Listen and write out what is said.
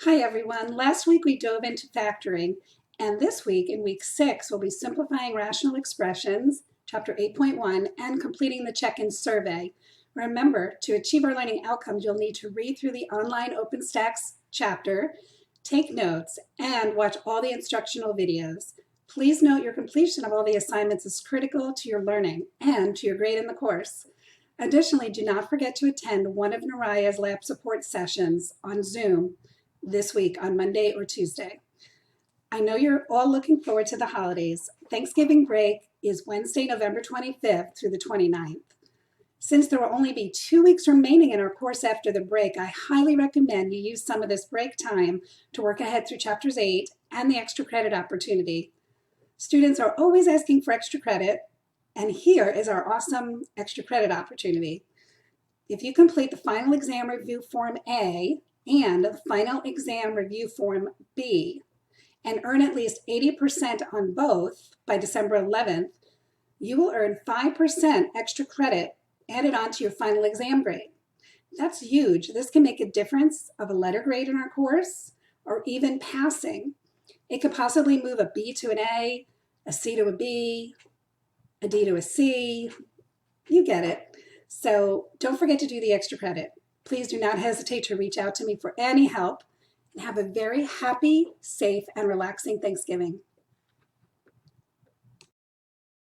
Hi everyone. Last week we dove into factoring, and this week, in week 6, we'll be simplifying rational expressions, chapter 8.1, and completing the check-in survey. Remember, to achieve our learning outcomes, you'll need to read through the online OpenStax chapter, take notes, and watch all the instructional videos. Please note your completion of all the assignments is critical to your learning and to your grade in the course. Additionally, do not forget to attend one of Naraya's lab support sessions on Zoom this week on Monday or Tuesday. I know you're all looking forward to the holidays. Thanksgiving break is Wednesday, November 25th through the 29th. Since there will only be 2 weeks remaining in our course after the break, I highly recommend you use some of this break time to work ahead through chapters 8 and the extra credit opportunity. Students are always asking for extra credit, and here is our awesome extra credit opportunity. If you complete the final exam review form A and the final exam review form B and earn at least 80% on both by December 11th, you will earn 5% extra credit added on to your final exam grade. That's huge. This can make a difference of a letter grade in our course or even passing. It could possibly move a B to an A C to a B, a D to a C. You get it. So don't forget to do the extra credit. Please do not hesitate to reach out to me for any help, and have a very happy, safe, and relaxing Thanksgiving.